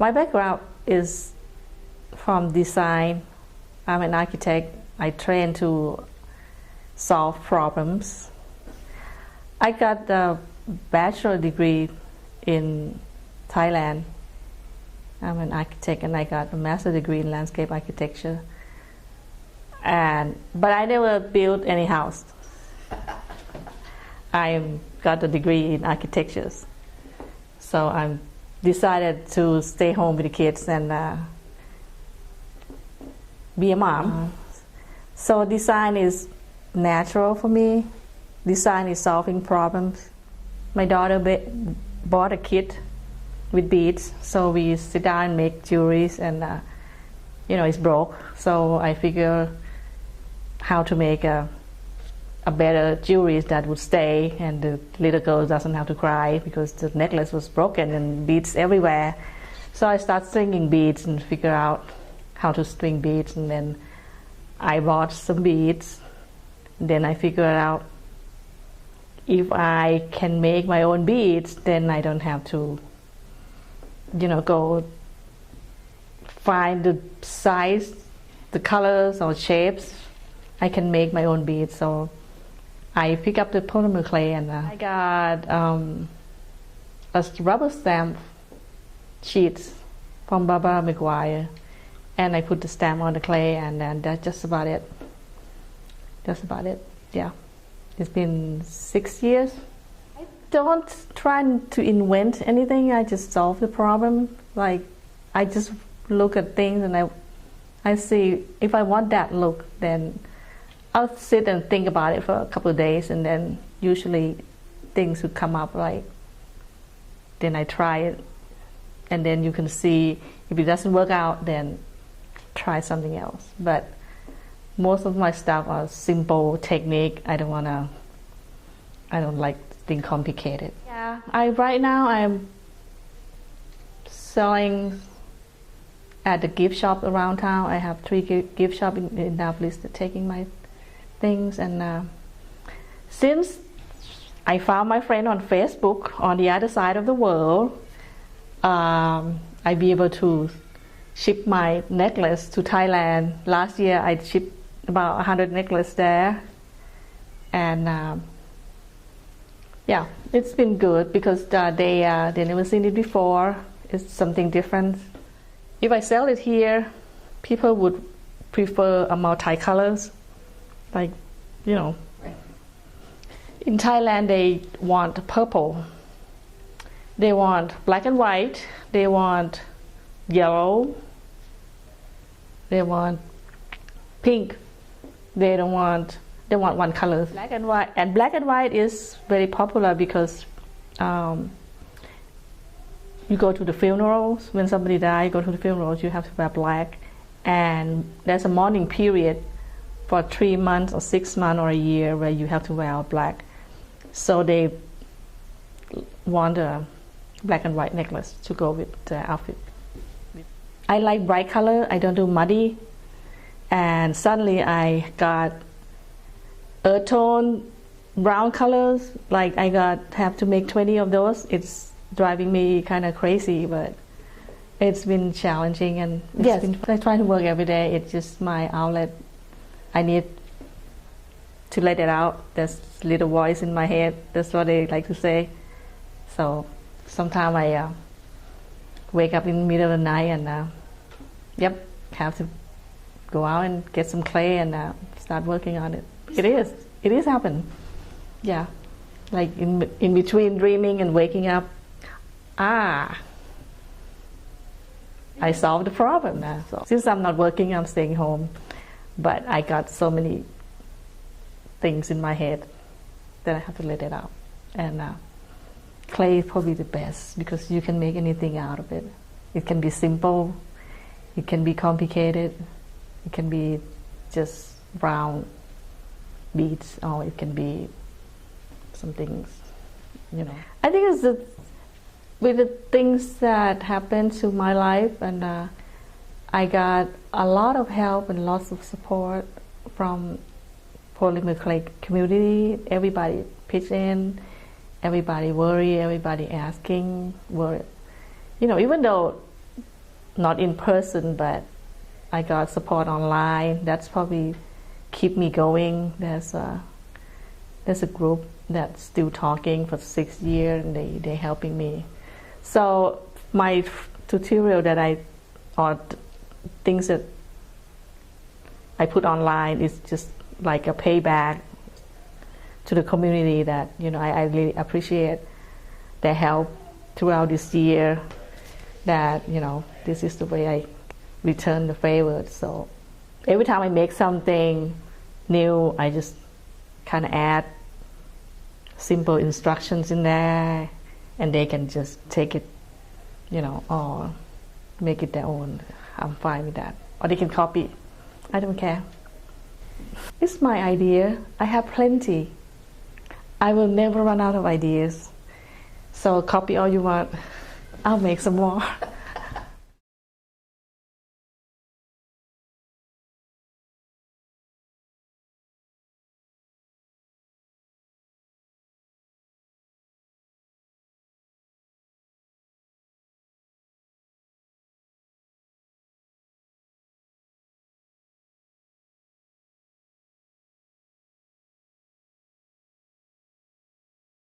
My background is from design. I'm an architect. I train to solve problems. I got a bachelor degree in Thailand. I'm an architect, and I got a master's degree in landscape architecture. But I never built any house. I got a degree in architecture, so I decided to stay home with the kids and be a mom. So design is natural for me. Design is solving problems. My daughter bought a kit with beads, so we sit down and make jewelries, and it's broke. So I figure how to make a better jewelry that would stay, and the little girl doesn't have to cry because the necklace was broken and beads everywhere. So I start stringing beads and figure out how to string beads, and then I bought some beads. Then I figured out if I can make my own beads, then I don't have to go find the size, the colors or shapes. I can make my own beads. So I pick up the polymer clay, and I got a rubber stamp sheets from Barbara McGuire, and I put the stamp on the clay, and then that's just about it. Yeah. It's been 6 years. I don't try to invent anything. I just solve the problem. Like, I just look at things and I see if I want that look, then I'll sit and think about it for a couple of days, and then usually things would come up. Like, then I try it, and then you can see if it doesn't work out, then try something else. But most of my stuff are simple technique. I don't like things complicated. Yeah, right now I'm selling at the gift shop around town. I have 3 gift shops in Indianapolis that taking my things. And since I found my friend on Facebook on the other side of the world, I'd be able to ship my necklace to Thailand. Last year I shipped about 100 necklaces there, and yeah, it's been good because they never seen it before. It's something different. If I sell it here, people would prefer a multi-colors, like, in Thailand they want purple, they want black and white, they want yellow, they want pink. They want one color, black and white. And black and white is very popular because you go to the funerals. When somebody dies, you go to the funerals, you have to wear black. And there's a mourning period for 3 months or 6 months or a year where you have to wear black. So they want a black and white necklace to go with the outfit. I like bright color. I don't do muddy. And suddenly I got earth tone brown colors. Like, have to make 20 of those. It's driving me kind of crazy, but it's been challenging. And I try to work every day. It's just my outlet. I need to let it out. There's a little voice in my head. That's what they like to say. So sometimes I wake up in the middle of the night and have to go out and get some clay and start working on it. It is happening. Yeah, like in between dreaming and waking up, I solved the problem now. So since I'm not working, I'm staying home, but I got so many things in my head that I have to let it out. And clay is probably the best because you can make anything out of it. It can be simple, it can be complicated, it can be just round beads, or it can be some things, I think it's with the things that happened to my life, and I got a lot of help and lots of support from polymer clay community. Everybody pitched in, everybody worried, everybody asking, even though not in person, but I got support online. That's probably keep me going. There's a group that's still talking for 6 years, and they're helping me. So my tutorial or things that I put online is just like a payback to the community that, I really appreciate their help throughout this year, that, this is the way I return the favor. So every time I make something new, I just kind of add simple instructions in there, and they can just take it, or make it their own. I'm fine with that. Or they can copy. I don't care. It's my idea. I have plenty. I will never run out of ideas. So copy all you want. I'll make some more.